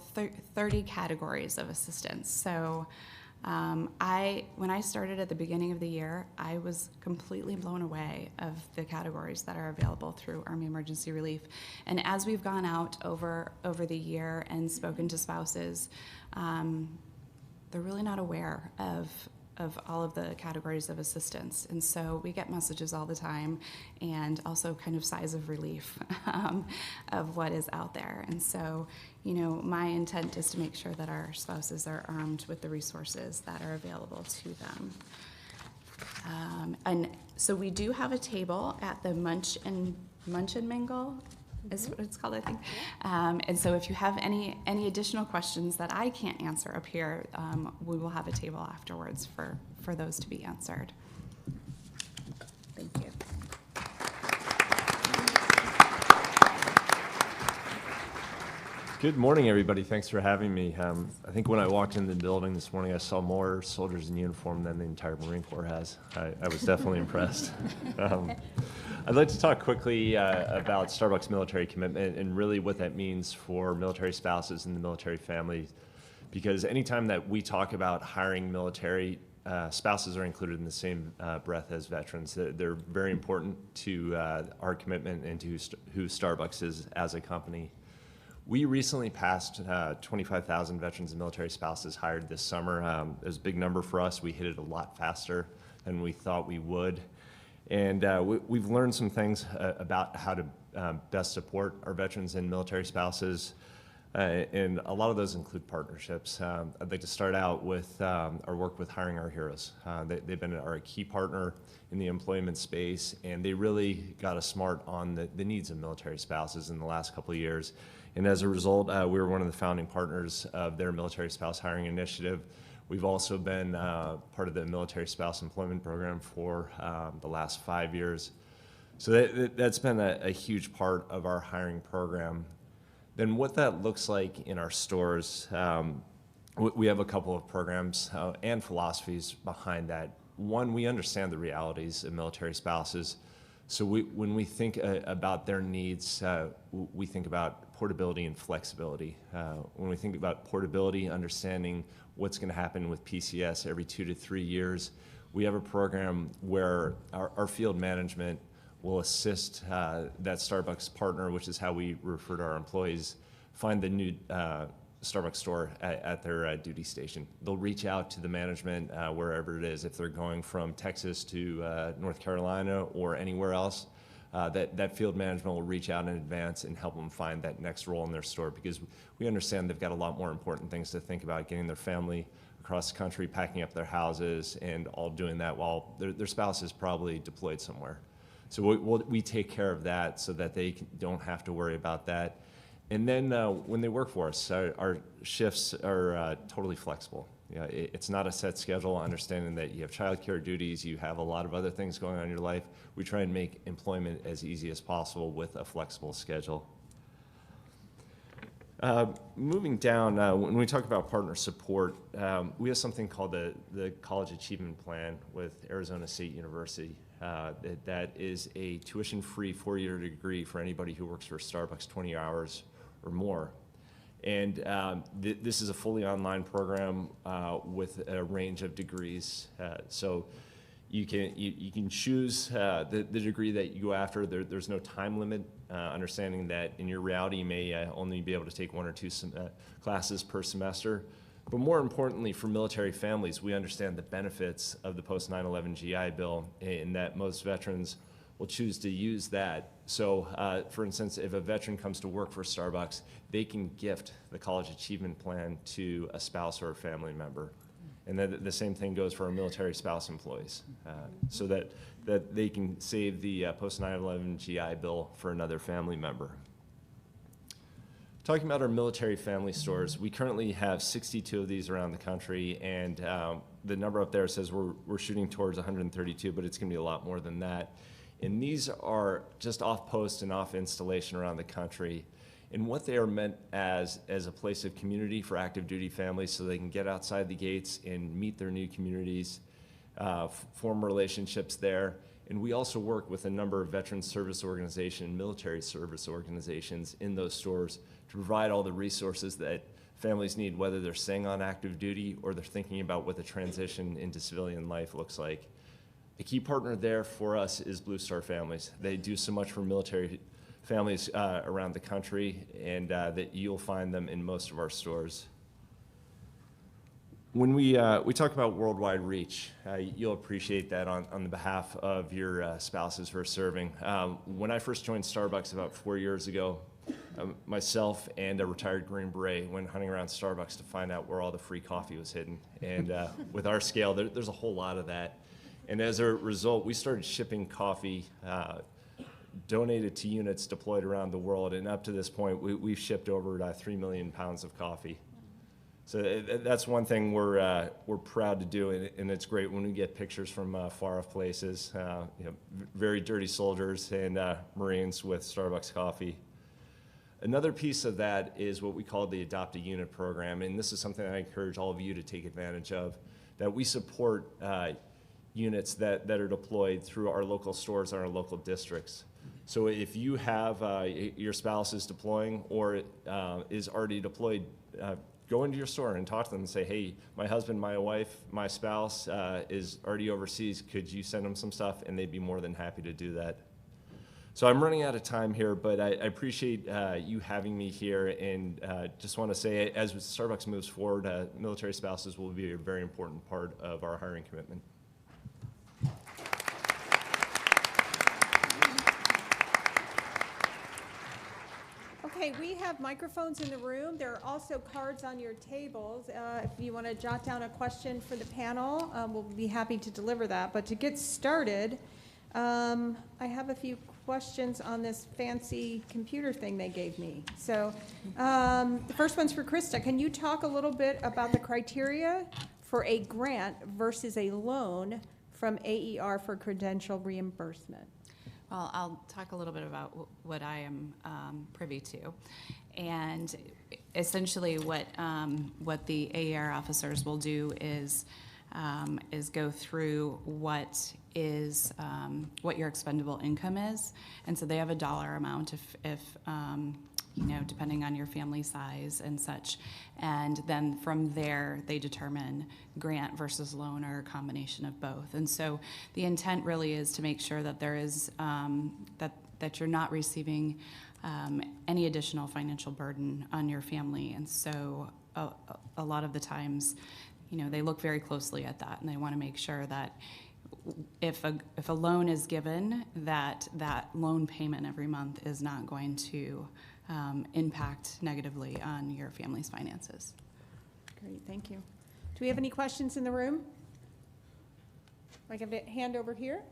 30 categories of assistance. So when I started at the beginning of the year, I was completely blown away of the categories that are available through Army Emergency Relief. And as we've gone out over the year and spoken to spouses, they're really not aware of all of the categories of assistance. And so we get messages all the time, and also kind of sighs of relief of what is out there. And so, you know, my intent is to make sure that our spouses are armed with the resources that are available to them. And so we do have a table at the Munch and Mingle, is what it's called, I think. And so if you have any additional questions that I can't answer up here, we will have a table afterwards for those to be answered. Thank you. Good morning, everybody. Thanks for having me. I think when I walked in the building this morning, I saw more soldiers in uniform than the entire Marine Corps has. I was definitely impressed. I'd like to talk quickly about Starbucks military commitment and really what that means for military spouses and the military family. Because anytime that we talk about hiring military, spouses are included in the same breath as veterans. They're very important to our commitment and to who Starbucks is as a company. We recently passed 25,000 veterans and military spouses hired this summer. It was a big number for us. We hit it a lot faster than we thought we would. And we've learned some things about how to best support our veterans and military spouses. And a lot of those include partnerships. I'd like to start out with our work with Hiring Our Heroes. They've been our key partner in the employment space, and they really got us smart on the needs of military spouses in the last couple of years. And as a result, we were one of the founding partners of their military spouse hiring initiative. We've also been part of the military spouse employment program for the last 5 years. So that's been a huge part of our hiring program. Then what that looks like in our stores, we have a couple of programs and philosophies behind that. One, we understand the realities of military spouses. So when we think about their needs, we think about portability and flexibility. When we think about portability, understanding what's going to happen with PCS every 2 to 3 years, we have a program where our field management will assist that Starbucks partner, which is how we refer to our employees, find the new Starbucks store at their duty station. They'll reach out to the management wherever it is. If they're going from Texas to North Carolina or anywhere else, that field management will reach out in advance and help them find that next role in their store, because we understand they've got a lot more important things to think about, getting their family across the country, packing up their houses, and all doing that while their spouse is probably deployed somewhere. So we take care of that so that they don't have to worry about that. And then when they work for us, our shifts are totally flexible. You know, it's not a set schedule, understanding that you have childcare duties, you have a lot of other things going on in your life. We try and make employment as easy as possible with a flexible schedule. Moving down, when we talk about partner support, we have something called the College Achievement Plan with Arizona State University. That is a tuition-free 4-year degree for anybody who works for Starbucks 20 hours or more. And this is a fully online program with a range of degrees. So You can choose the degree that you go after. There's no time limit, understanding that in your reality you may only be able to take 1 or 2 classes per semester. But more importantly, for military families, we understand the benefits of the post 9/11 GI Bill, in that most veterans will choose to use that. So, for instance, if a veteran comes to work for Starbucks, they can gift the College Achievement Plan to a spouse or a family member. And then the same thing goes for our military spouse employees, so that they can save the post 9/11 GI Bill for another family member. Talking about our military family stores, we currently have 62 of these around the country, and the number up there says we're shooting towards 132, but it's going to be a lot more than that. And these are just off post and off installation around the country. And what they are meant as a place of community for active duty families, so they can get outside the gates and meet their new communities, form relationships there. And we also work with a number of veteran service organizations, military service organizations in those stores to provide all the resources that families need, whether they're staying on active duty or they're thinking about what the transition into civilian life looks like. A key partner there for us is Blue Star Families. They do so much for military families around the country, and that you'll find them in most of our stores. When we talk about worldwide reach, you'll appreciate that on the behalf of your spouses who are serving. When I first joined Starbucks about 4 years ago, myself and a retired Green Beret went hunting around Starbucks to find out where all the free coffee was hidden. And with our scale, there's a whole lot of that. And as a result, we started shipping coffee donated to units deployed around the world, and up to this point, we've shipped over 3 million pounds of coffee. So that's one thing we're proud to do, and it's great when we get pictures from far off places, very dirty soldiers and Marines with Starbucks coffee. Another piece of that is what we call the Adopt a Unit program, and this is something I encourage all of you to take advantage of, that we support units that are deployed through our local stores and our local districts. So if you have your spouse is deploying or is already deployed, go into your store and talk to them and say, hey, my husband, my wife, my spouse is already overseas. Could you send them some stuff? And they'd be more than happy to do that. So I'm running out of time here, but I appreciate you having me here, and just want to say, as Starbucks moves forward, military spouses will be a very important part of our hiring commitment. Okay, we have microphones in the room. There are also cards on your tables. If you want to jot down a question for the panel, we'll be happy to deliver that. But to get started, I have a few questions on this fancy computer thing they gave me. So the first one's for Krista. Can you talk a little bit about the criteria for a grant versus a loan from AER for credential reimbursement? Well, I'll talk a little bit about what I am privy to. And essentially what the AER officers will do is go through what your expendable income is. And so they have a dollar amount if depending on your family size and such. And then from there, they determine grant versus loan or a combination of both. And so the intent really is to make sure that there is, that you're not receiving any additional financial burden on your family. And so a lot of the times, they look very closely at that, and they want to make sure that if a loan is given, that loan payment every month is not going to impact negatively on your family's finances. Great, thank you. Do we have any questions in the room? I have a hand over here.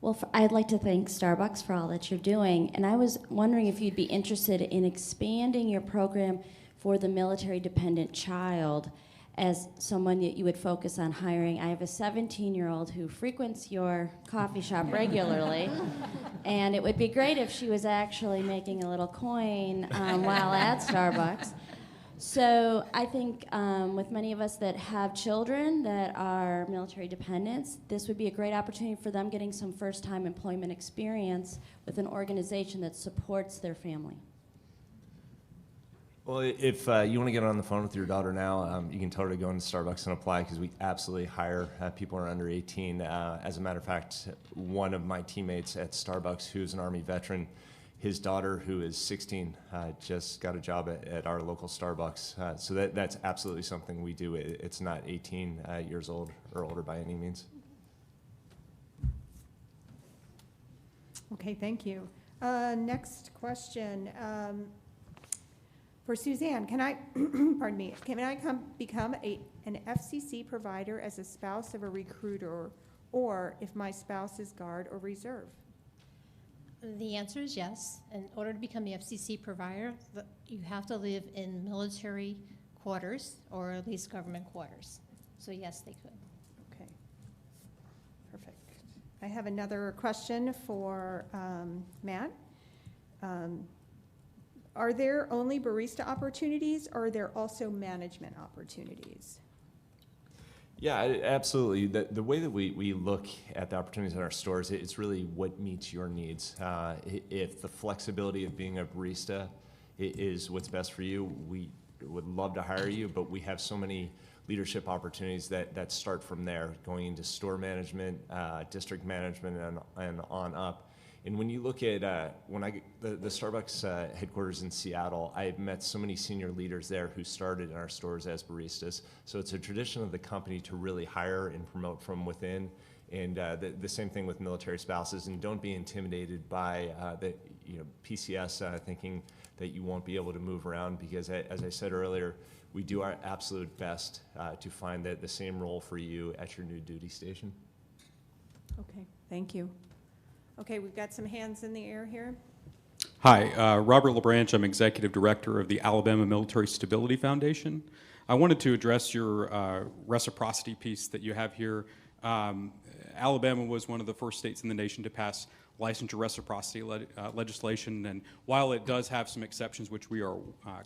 Well, I'd like to thank Starbucks for all that you're doing, and I was wondering if you'd be interested in expanding your program for the military-dependent child as someone that you would focus on hiring. I have a 17-year-old who frequents your coffee shop regularly, and it would be great if she was actually making a little coin while at Starbucks. So I think with many of us that have children that are military dependents, this would be a great opportunity for them getting some first-time employment experience with an organization that supports their family. Well, if you want to get on the phone with your daughter now, you can tell her to go into Starbucks and apply because we absolutely hire people who are under 18. As a matter of fact, one of my teammates at Starbucks, who's an Army veteran, his daughter, who is 16, just got a job at our local Starbucks. So that's absolutely something we do. It's not 18 years old or older by any means. Okay, thank you. Next question. For Suzanne, can I, pardon me, can I become an FCC provider as a spouse of a recruiter, or if my spouse is Guard or Reserve? The answer is yes. In order to become the FCC provider, you have to live in military quarters or at least government quarters. So yes, they could. Okay, perfect. I have another question for Matt. Are there only barista opportunities, or are there also management opportunities? Yeah, absolutely. The way that we look at the opportunities in our stores, it's really what meets your needs. If the flexibility of being a barista is what's best for you, we would love to hire you, but we have so many leadership opportunities that start from there, going into store management, district management, and on up. And when you look at the Starbucks headquarters in Seattle, I've met so many senior leaders there who started in our stores as baristas. So it's a tradition of the company to really hire and promote from within. And the same thing with military spouses. And don't be intimidated by the PCS thinking that you won't be able to move around, because as I said earlier, we do our absolute best to find the same role for you at your new duty station. Okay, thank you. Okay, we've got some hands in the air here. Hi, Robert LaBranche. I'm Executive Director of the Alabama Military Stability Foundation. I wanted to address your reciprocity piece that you have here. Alabama was one of the first states in the nation to pass licensure reciprocity legislation, and while it does have some exceptions, which we are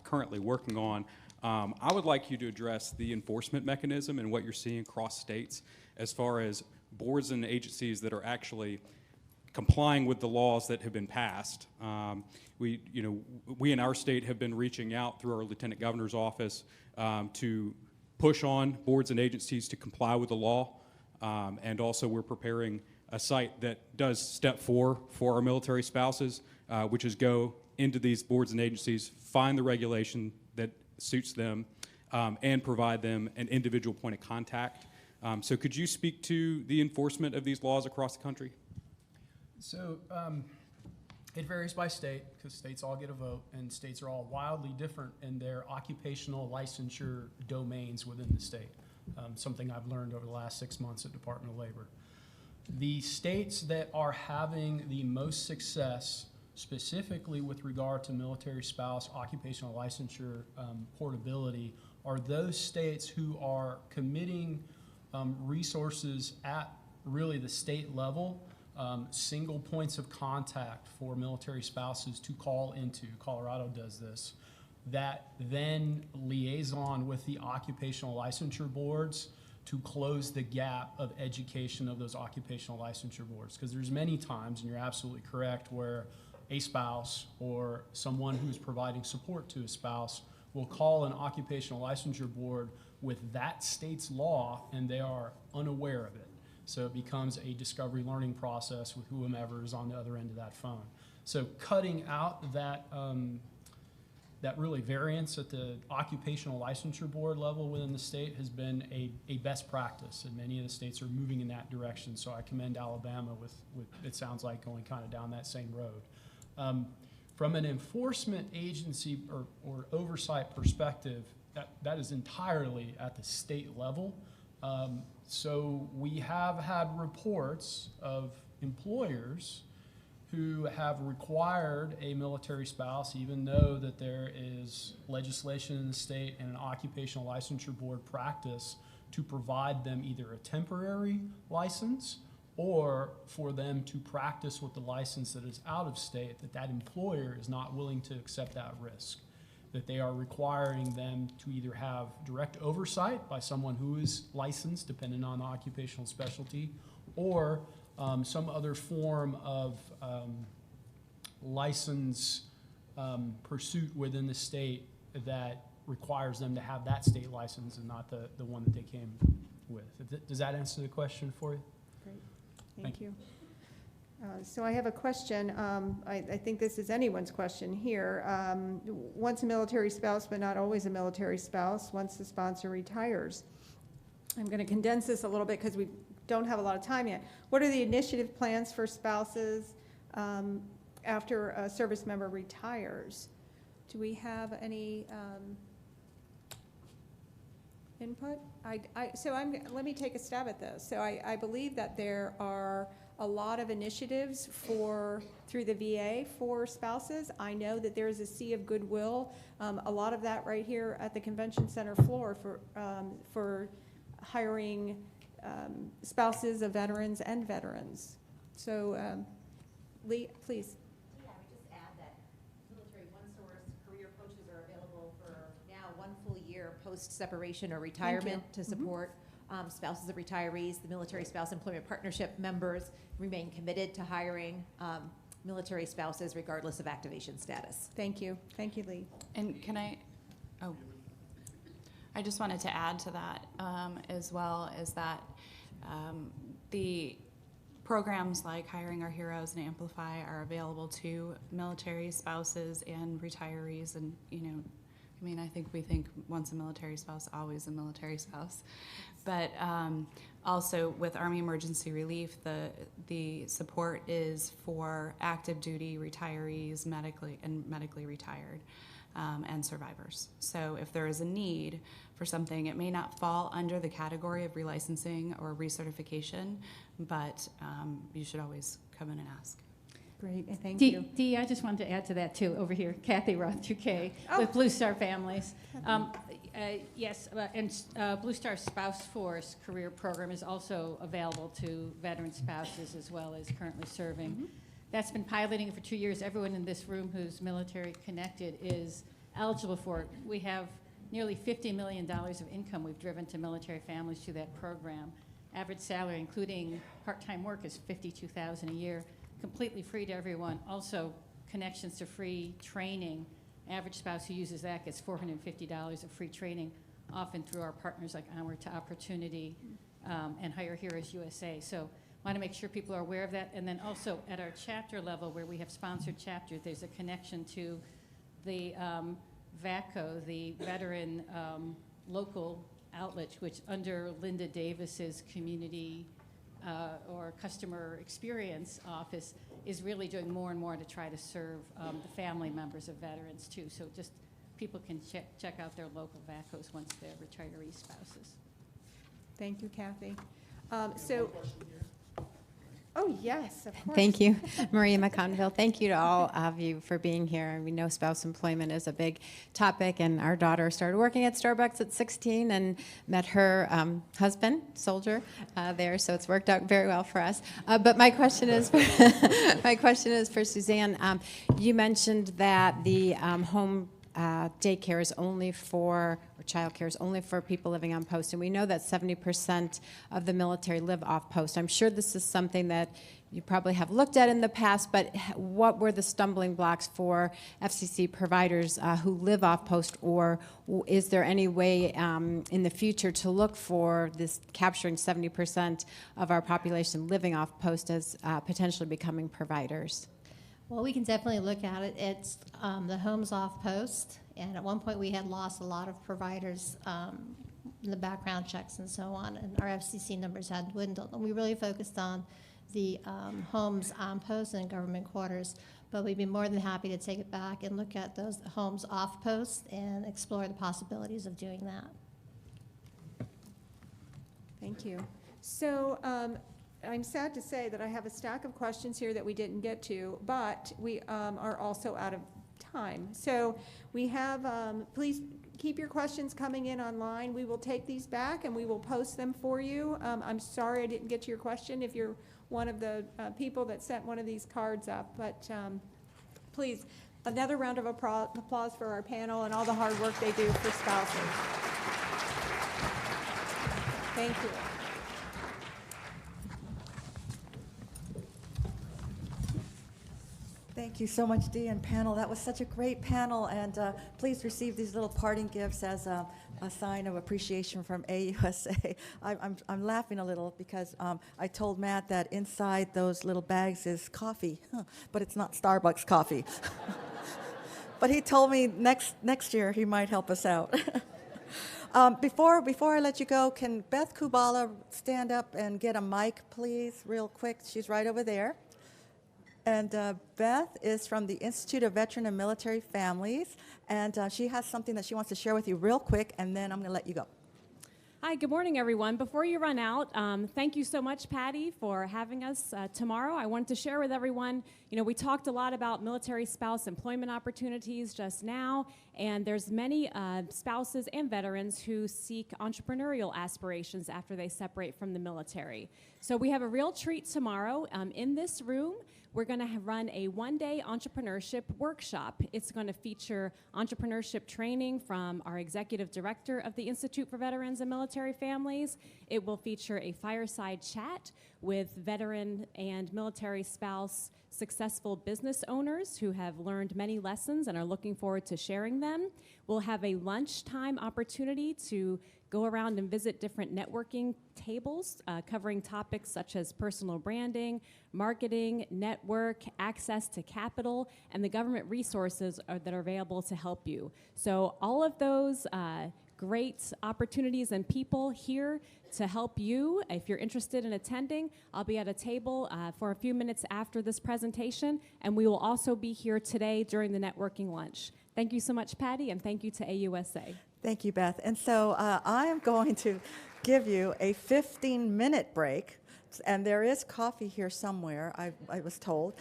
currently working on, I would like you to address the enforcement mechanism and what you're seeing across states as far as boards and agencies that are actually complying with the laws that have been passed. We in our state have been reaching out through our Lieutenant Governor's office to push on boards and agencies to comply with the law. And also we're preparing a site that does step 4 for our military spouses, which is go into these boards and agencies, find the regulation that suits them, and provide them an individual point of contact. So could you speak to the enforcement of these laws across the country? So it varies by state, because states all get a vote, and states are all wildly different in their occupational licensure domains within the state, something I've learned over the last 6 months at Department of Labor. The states that are having the most success, specifically with regard to military spouse occupational licensure portability, are those states who are committing resources at really the state level, single points of contact for military spouses to call into. Colorado does this. That then liaison with the occupational licensure boards to close the gap of education of those occupational licensure boards. Because there's many times, and you're absolutely correct, where a spouse or someone who's providing support to a spouse will call an occupational licensure board with that state's law, and they are unaware of it. So it becomes a discovery learning process with whomever is on the other end of that phone. So cutting out that that really variance at the occupational licensure board level within the state has been a best practice, and many of the states are moving in that direction. So I commend Alabama with it sounds like going kind of down that same road. From an enforcement agency or oversight perspective, that is entirely at the state level. So we have had reports of employers who have required a military spouse, even though that there is legislation in the state and an occupational licensure board practice, to provide them either a temporary license or for them to practice with the license that is out of state, that employer is not willing to accept that risk. That they are requiring them to either have direct oversight by someone who is licensed, depending on the occupational specialty, or some other form of license pursuit within the state that requires them to have that state license and not the one that they came with. Does that answer the question for you? Great, Thank thank you. So I have a question. I think this is anyone's question here. Once a military spouse, but not always a military spouse, once the sponsor retires. I'm going to condense this a little bit because we don't have a lot of time yet. What are the initiative plans for spouses after a service member retires? Do we have any input? Let me take a stab at this. So I believe that there are a lot of initiatives through the VA for spouses. I know that there is a sea of goodwill. A lot of that right here at the convention center floor for hiring spouses of veterans and veterans. So, Lee, please. Yeah, I would just add that Military OneSource career coaches are available for now 1 full year post-separation or retirement to support spouses of retirees. The Military Spouse Employment Partnership members remain committed to hiring military spouses regardless of activation status. Thank you. Thank you, Lee. And I just wanted to add to that as well, is that the programs like Hiring Our Heroes and Amplify are available to military spouses and retirees. And, I think we think once a military spouse, always a military spouse. But also with Army Emergency Relief, the support is for active duty retirees, medically retired, and survivors. So if there is a need for something, it may not fall under the category of relicensing or recertification, but you should always come in and ask. Great, thank you. Dee, I just wanted to add to that too, over here, Kathy Roth, 2K, Oh. with Blue Star Families. Yes, and Blue Star Spouse Force career program is also available to veteran spouses as well as currently serving. That's been piloting for 2 years. Everyone in this room who's military connected is eligible for it. We have nearly $50 million of income we've driven to military families through that program. Average salary, including part-time work, is $52,000 a year, completely free to everyone. Also, connections to free training. Average spouse who uses that gets $450 of free training, often through our partners like Onward to Opportunity and Hire Heroes USA. So want to make sure people are aware of that. And then also at our chapter level, where we have sponsored chapters, there's a connection to the VACO, the Veteran Local Outlet, which under Linda Davis's community or customer experience office is really doing more and more to try to serve the family members of veterans too. So just people can check out their local VACOs once they're retiree spouses. Thank you, Kathy. Oh, yes, of course. Thank you, Maria McConville. Thank you to all of you for being here. We know spouse employment is a big topic, and our daughter started working at Starbucks at 16 and met her husband, soldier, there, so it's worked out very well for us. But my question is for Suzanne. You mentioned that the home daycare is only for, or child care is only for people living on post, and we know that 70% of the military live off post. I'm sure this is something that you probably have looked at in the past, but what were the stumbling blocks for FCC providers who live off post, or is there any way in the future to look for this capturing 70% of our population living off post as potentially becoming providers? Well, we can definitely look at it. It's the homes off post, and at one point we had lost a lot of providers in the background checks and so on, and our FCC numbers had dwindled. And we really focused on the homes on post and government quarters, but we'd be more than happy to take it back and look at those homes off post and explore the possibilities of doing that. Thank you. So I'm sad to say that I have a stack of questions here that we didn't get to, but we are also out of time. So we have, please keep your questions coming in online. We will take these back and we will post them for you. I'm sorry I didn't get to your question if you're one of the people that sent one of these cards up, but please, another round of applause for our panel and all the hard work they do for spouses. Thank you. Thank you so much, Dee and panel. That was such a great panel, and please receive these little parting gifts as a sign of appreciation from AUSA. I'm laughing a little because I told Matt that inside those little bags is coffee, but it's not Starbucks coffee. But he told me next year he might help us out. Before I let you go, can Beth Kubala stand up and get a mic, please, real quick? She's right over there. And Beth is from the Institute of Veteran and Military Families, and she has something that she wants to share with you real quick, and then I'm going to let you go. Hi, good morning, everyone. Before you run out, thank you so much, Patty, for having us tomorrow. I wanted to share with everyone, we talked a lot about military spouse employment opportunities just now, and there's many spouses and veterans who seek entrepreneurial aspirations after they separate from the military. So we have a real treat tomorrow. In this room, we're going to run a one-day entrepreneurship workshop. It's going to feature entrepreneurship training from our executive director of the Institute for Veterans and Military Families. It will feature a fireside chat with veteran and military spouse successful business owners who have learned many lessons and are looking forward to sharing them. We'll have a lunchtime opportunity to go around and visit different networking tables covering topics such as personal branding, marketing, network, access to capital, and the government resources that are available to help you. So all of those great opportunities and people here to help you. If you're interested in attending, I'll be at a table for a few minutes after this presentation, and we will also be here today during the networking lunch. Thank you so much, Patty, and thank you to AUSA. Thank you, Beth. And so I am going to give you a 15-minute break, and there is coffee here somewhere, I was told.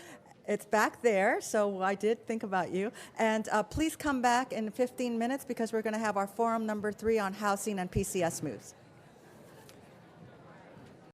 It's back there, so I did think about you. And please come back in 15 minutes because we're going to have our forum number 3 on housing and PCS moves.